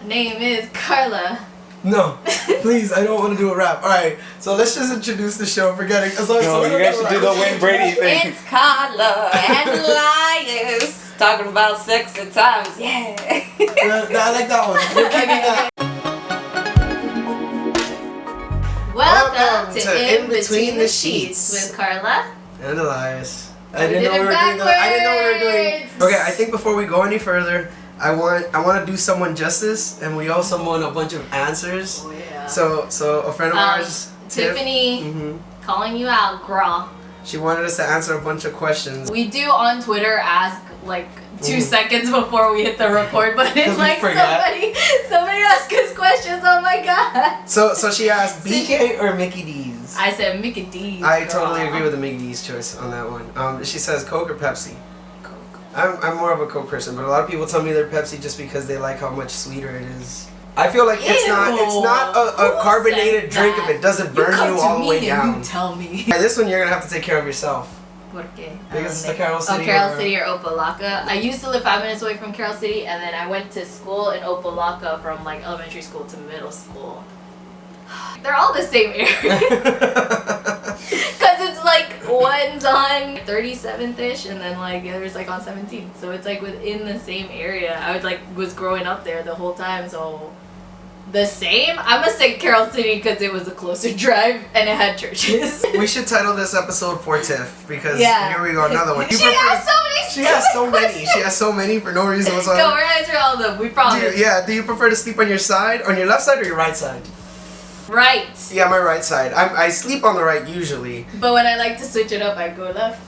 name is Karla. No, please, I don't want to do a rap. Alright, so let's just introduce the show. Forget it. No, you guys should do the Wayne Brady thing. It's Karla and Elias talking about sex at times. Yeah. I like that one. We're keeping that. Welcome to In Between the Sheets with Karla and Elias. I didn't know we were doing. Okay, I think before we go any further, I want to do someone justice, and we owe someone a bunch of answers. Oh yeah. So a friend of ours, Tiffany, calling you out, girl. She wanted us to answer a bunch of questions. We do on Twitter ask like 2 seconds before we hit the record button. Like somebody ask us questions. Oh my god. So she asked BK or Mickey D's. I said Mickey D's. I totally agree with the Mickey D's choice on that one. She says Coke or Pepsi. I'm more of a Coke person, but a lot of people tell me they're Pepsi just because they like how much sweeter it is. I feel like it's not a carbonated drink if it doesn't burn you all the way down. You tell me. And this one you're gonna have to take care of yourself. ¿Por qué? Because it's the Carroll City. Carroll City or Opelika. I used to live 5 minutes away from Carroll City, and then I went to school in Opelika from like elementary school to middle school. They're all the same area. Because it's like one's on 37th-ish and then like the other's like on 17th. So it's like within the same area. I was growing up there the whole time, so the same? I'm gonna say Carroll City because it was a closer drive and it had churches. We should title this episode For Tiff because here we go, another one. She has so many for no reason whatsoever. Go, we're answering all of them, we promise. Do you prefer to sleep on your side, on your left side or your right side? Right. Yeah, my right side. I sleep on the right usually. But when I like to switch it up, I go left.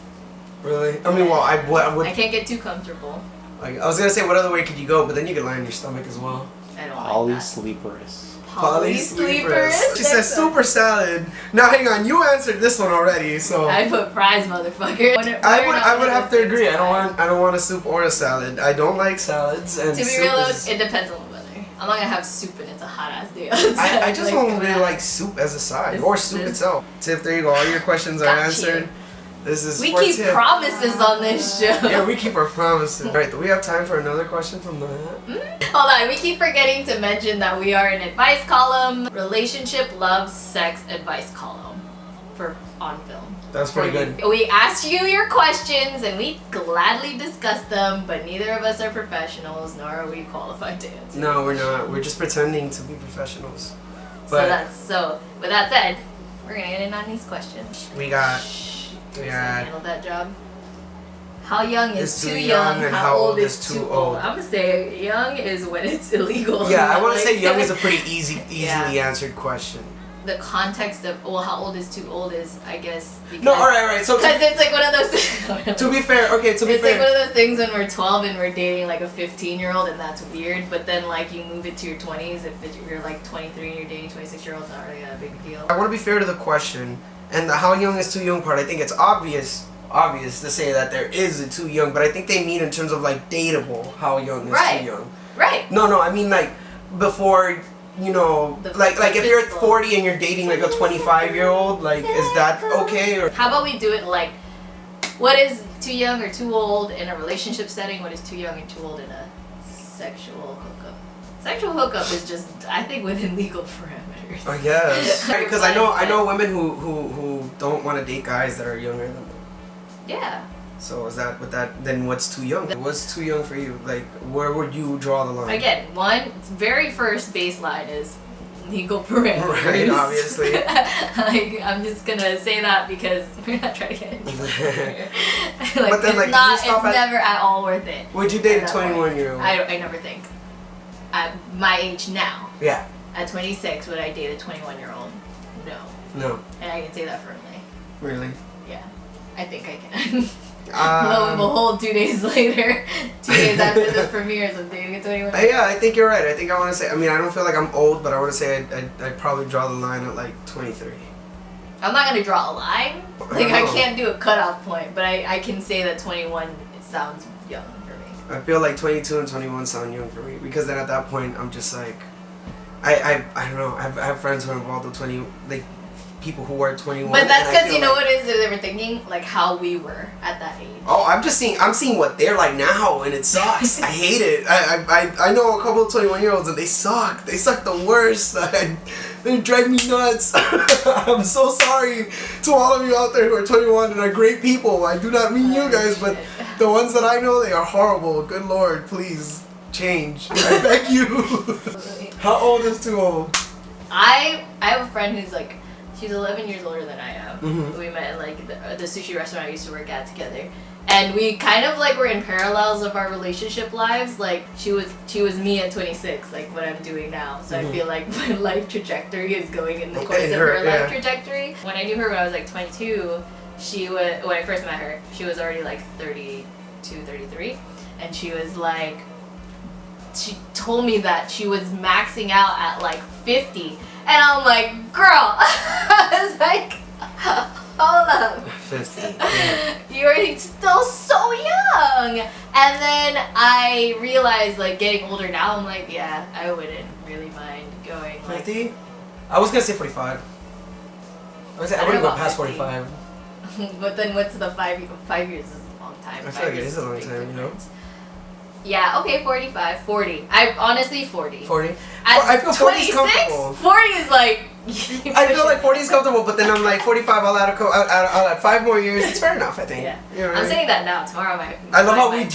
Really? I mean, well, I would. I can't get too comfortable. Like, I was gonna say, what other way could you go? But then you could lie on your stomach as well. I don't Polysleepers. Polysleepers. She says super salad. Now hang on, you answered this one already, so. I put fries, motherfucker. I would have to agree. I don't want a soup or a salad. I don't like salads. And to be real, it depends on the weather. I'm not gonna have soup and it's a hot ass day. I just don't really like soup as a side or soup itself. Tiff, there you go. All your questions are answered. This is we keep Tiff. Promises on this show. Yeah, we keep our promises. Alright, do we have time for another question from the Hold on, we keep forgetting to mention that we are an advice column, relationship, love, sex advice column for on film. That's pretty good. We asked you your questions and we gladly discussed them, but neither of us are professionals, nor are we qualified to answer. No, we're not. We're just pretending to be professionals. But so with that said, we're gonna get in on these questions. We got handle that job. How young is too young and how old is too old? I'm gonna say young is when it's illegal. Yeah, I want to say young is a pretty easily answered question. The context of how old is too old is, I guess, because no, all right. So because it's like one of those. To be fair, it's like one of those things when we're 12 and we're dating like a 15-year-old, and that's weird. But then like you move it to your 20s, if you're like 23 and you're dating 26-year-olds, it's not really a big deal. I want to be fair to the question, and the how young is too young part. I think it's obvious to say that there is a too young, but I think they mean in terms of like dateable. How young is too young? Right. No, I mean like before. You know, like if you're 40 and you're dating like a 25-year-old, like is that okay? Or how about we do it like, what is too young or too old in a relationship setting? What is too young and too old in a sexual hookup? Sexual hookup is just, I think, within legal parameters. I guess. Because I know women who don't want to date guys that are younger than them. Yeah. So then what's too young? What's too young for you? Like, where would you draw the line? Again, very first baseline is legal parameters. Right, obviously. Like, I'm just gonna say that because we're not trying to get into it. Like, but then, like, it's never at all worth it. Would you date a 21-year-old? I never think. At my age now. Yeah. At 26, would I date a 21-year-old? No. And I can say that firmly. Really? Yeah. I think I can. Lo and behold, 2 days later, 2 days after the premieres, I'm dating a 21. Yeah, I think you're right. I think I want to say, I mean, I don't feel like I'm old, but I want to say I'd probably draw the line at like 23. I'm not going to draw a line. Like, I can't do a cutoff point, but I can say that 21 sounds young for me. I feel like 22 and 21 sound young for me, because then at that point, I'm just like, I don't know, I have friends who are involved with people who are 21. But that's and I because feel you know like- what it is that they were thinking, like how we were at that age. Oh, I'm seeing what they're like now, and it sucks. I hate it. I know a couple of 21-year-olds, and they suck. They suck the worst. They drive me nuts. I'm so sorry to all of you out there who are 21 and are great people. I do not mean you guys, but the ones that I know, they are horrible. Good Lord, please change. I beg you. How old is too old? I have a friend who's like, she's 11 years older than I am. Mhm. We met at like the sushi restaurant I used to work at together. And we kind of like were in parallels of our relationship lives. Like she was me at 26, like what I'm doing now. So I feel like my life trajectory is going in the course of her life trajectory. When I knew her when I was like 22, when I first met her, she was already like 32, 33. And she was like, she told me that she was maxing out at like 50. And I'm like, girl, I was like, hold up. 50. You're still so young. And then I realized, like, getting older now, I'm like, yeah, I wouldn't really mind going, like... 50? I was gonna say 45. I wouldn't go past 45. But then what's the 5 years is a long time. I feel like it is a long time, you know? Yeah, okay, 45, 40. I honestly 40. 40? At I feel 40 is 26, comfortable. 40 is like... I feel like 40 is comfortable, but then I'm like 45. I'll add 5 more years. It's fair enough, I think. Yeah. You know what I'm I mean? saying that now. Tomorrow I love how we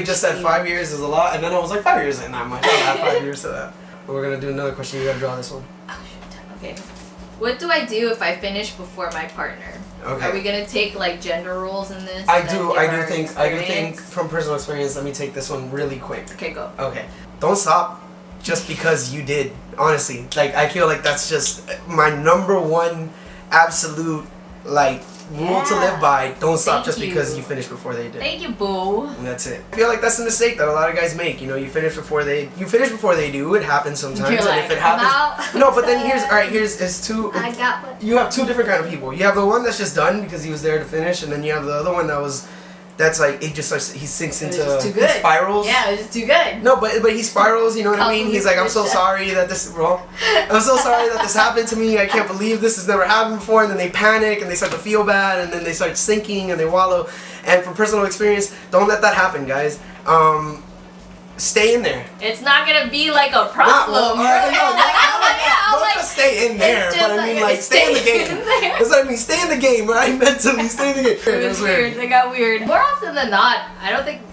just said 5 years is a lot, and then I was like 5 years, and I'm like, I'll add 5 years to that. But we're gonna do another question. You gotta draw this one. Oh shit. Okay. What do I do if I finish before my partner? Okay. Are we gonna take like gender roles in this? I and do then give our think experience? from personal experience. Let me take this one really quick. Okay, go. Okay. Don't stop just because you did. Honestly, like I feel like that's just my number one absolute like rule to live by. Don't stop just because you finished before they did. Thank you, boo. And that's it. I feel like that's a mistake that a lot of guys make. You know, you finish before they do. It happens sometimes, You're and like, if it I'm happens, out. no. But then it's two. I got what. You have two different kind of people. You have the one that's just done because he was there to finish, and then you have the other one that's like he just starts, he sinks into he spirals. Yeah, it was just too good. No, but he spirals. You know what I mean? He's like, I'm so sorry that this I'm so sorry that this happened to me. I can't believe this has never happened before. And then they panic and they start to feel bad, and then they start sinking and they wallow. And from personal experience, don't let that happen, guys. Stay in there. It's not gonna be like a problem. Don't just stay in there, but I mean like stay in the game. That's what I mean. Stay in the game, right? Mentally, stay in the game. It was weird. They got weird. More often than not, I don't think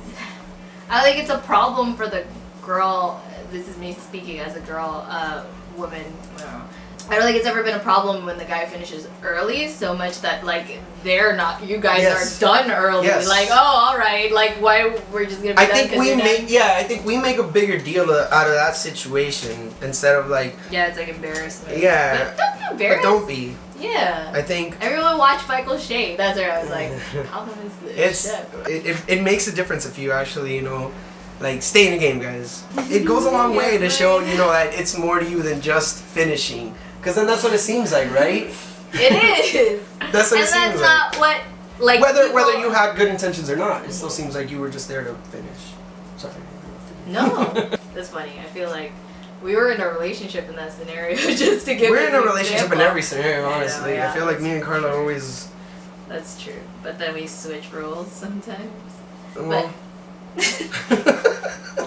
it's a problem for the girl. This is me speaking as a girl, woman. I don't think it's ever been a problem when the guy finishes early, so much that like you guys are done early. Yes. Like, oh, all right. Like, why we're just gonna be done? I think we make a bigger deal out of that situation instead of like. Yeah, it's like embarrassment. Yeah. But don't be embarrassed. But don't be. Yeah. I think. Everyone watch Michael Shea. That's where I was like, how is this? It makes a difference if you actually like stay in the game, guys. It goes a long way to show that it's more to you than just finishing. Because then that's what it seems like, right? It is. That's what it seems like. And that's not what, like, whether you had good intentions or not, it still seems like you were just there to finish. Sorry. No. That's funny. I feel like we were in a relationship in that scenario just to give We're in a relationship example. in every scenario, honestly. I know, yeah. I feel like me and Karla are always... That's true. But then we switch roles sometimes. Well...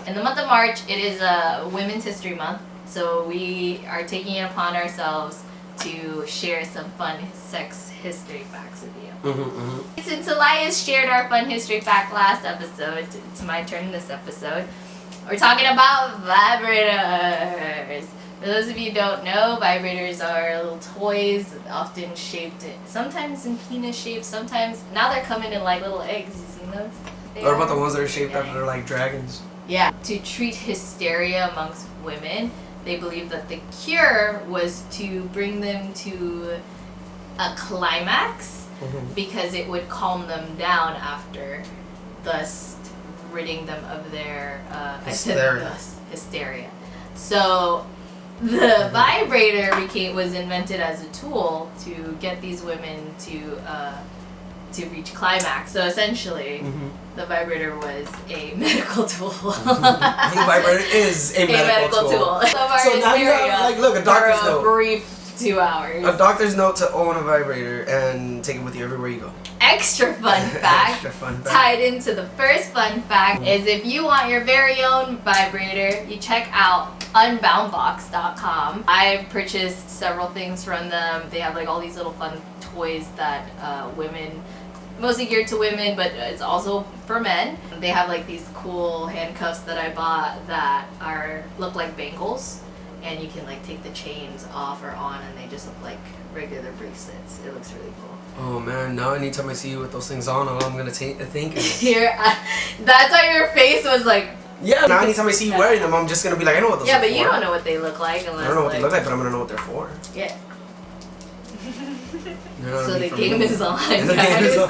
In the month of March, it is Women's History Month. So we are taking it upon ourselves to share some fun sex history facts with you. Since Elias shared our fun history fact last episode, it's my turn this episode. We're talking about vibrators. For those of you who don't know, vibrators are little toys, often shaped, sometimes in penis shape, sometimes, now they're coming in like little eggs. You seen those? What about the ones that are shaped after like dragons? Yeah. To treat hysteria amongst women, they believed that the cure was to bring them to a climax because it would calm them down after, thus ridding them of their hysteria. So the vibrator was invented as a tool to get these women to reach climax. So essentially, the vibrator was a medical tool. The vibrator is a medical tool. So now you have, like, look, a doctor's note. brief 2 hours. A doctor's note to own a vibrator and take it with you everywhere you go. Extra fun fact, Extra fun fact. tied into the first fun fact, is if you want your very own vibrator, you check out unboundbox.com. I purchased several things from them. They have like all these little fun toys that women, mostly geared to women, but it's also for men. They have like these cool handcuffs that I bought that look like bangles, and you can like take the chains off or on, and they just look like regular bracelets. It looks really cool. Oh man, now anytime I see you with those things on, all I'm gonna think is... That's why your face was like... Yeah, now anytime I see you wearing them, I'm just gonna be like, I know what those are for. Yeah, but you don't know what they look like unless... I don't know what they look like, but I'm gonna know what they're for. Yeah. You know what I So mean? the For game me. is on, The game is on.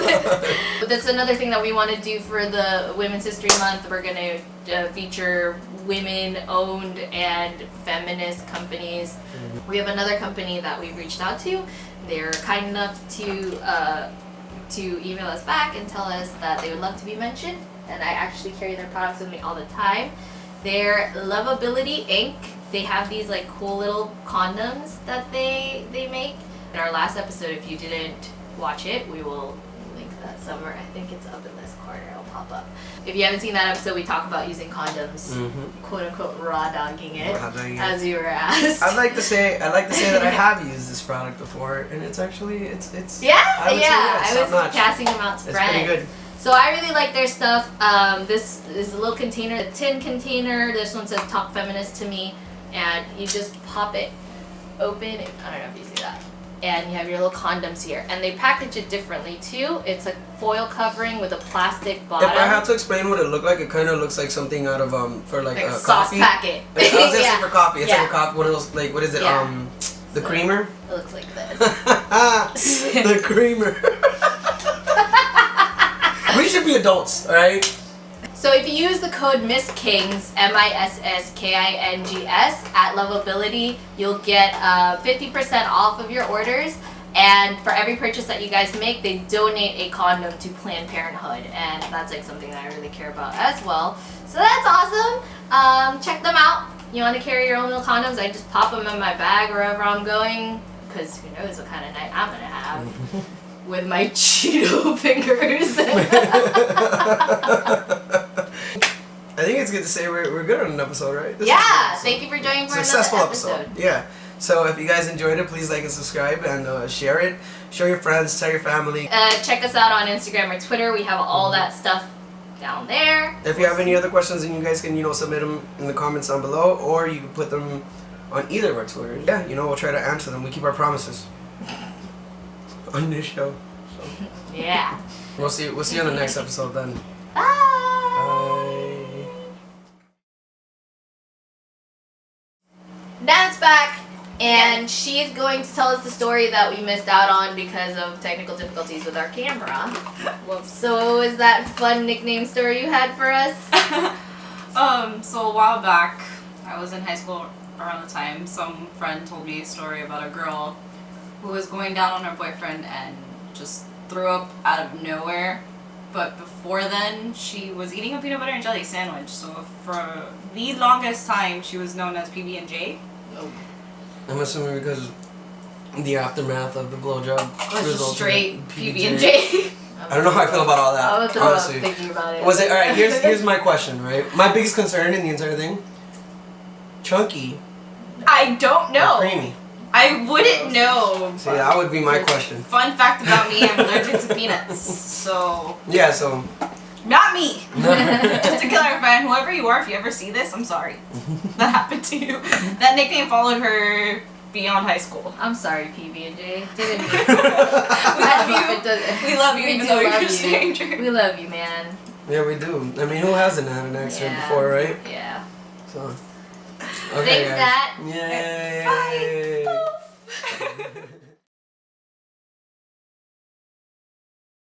But that's another thing that we want to do for the Women's History Month. We're going to feature women-owned and feminist companies. Mm-hmm. We have another company that we've reached out to. They're kind enough to email us back and tell us that they would love to be mentioned. And I actually carry their products with me all the time. They're Lovability Inc. They have these like cool little condoms that they make. In our last episode, if you didn't watch it, we will link that somewhere. I think it's up in this corner. It'll pop up. If you haven't seen that episode, we talk about using condoms, quote unquote raw dogging it, as you were asked. I'd like to say that I have used this product before, and it's actually it's yeah, I was passing them out to friends. It's pretty good. So I really like their stuff. This is a little container, a tin container. This one says Top Feminist to me, and you just pop it open. I don't know if you see that. And you have your little condoms here, and they package it differently too. It's a foil covering with a plastic bottom. If I have to explain what it looked like, it kind of looks like something out of for like a sauce coffee packet. I was gonna say for coffee. It's Yeah. like a coffee. One of those like what is it? Yeah. The creamer. It looks like this. The creamer. We should be adults, all right? So if you use the code MISSKINGS, MISSKINGS at Lovability, you'll get 50% off of your orders. And for every purchase that you guys make, they donate a condom to Planned Parenthood. And that's like something that I really care about as well. So that's awesome. Check them out. You want to carry your own little condoms? I just pop them in my bag wherever I'm going. Because who knows what kind of night I'm going to have. With my Cheeto fingers. I think it's good to say we're good on an episode, right? This Thank you for joining for successful another episode. Yeah. So if you guys enjoyed it, please like and subscribe and share it. Show your friends, tell your family. Check us out on Instagram or Twitter. We have all that stuff down there. If you have any other questions, then you guys can submit them in the comments down below, or you can put them on either of our Twitters. Yeah, we'll try to answer them. We keep our promises on this show. So. Yeah. We'll see you on the next episode then. Bye. Bye. Nan's back, and she's going to tell us the story that we missed out on because of technical difficulties with our camera. So what was that fun nickname story you had for us? So a while back, I was in high school around the time, some friend told me a story about a girl who was going down on her boyfriend and just threw up out of nowhere. But before then, she was eating a peanut butter and jelly sandwich. So for the longest time, she was known as PB&J. I'm assuming because the aftermath of the blowjob. Just straight PB&J. I don't know how I feel about all that. I was throw up honestly. thinking about it. Was it alright? Here's my question. Right, my biggest concern in the entire thing: chunky. I don't know. Or creamy. I wouldn't know. So yeah, that would be my question. Fun fact about me, I'm allergic to peanuts. So... Yeah, so... Not me! Just to clarify, whoever you are, if you ever see this, I'm sorry. That happened to you. That nickname followed her beyond high school. I'm sorry, PB&J. Didn't mean We love you, even though you're a stranger. We love you, man. Yeah, we do. I mean, who hasn't had an accident before, right? Yeah. So... Thanks, guys. Nat. Yeah.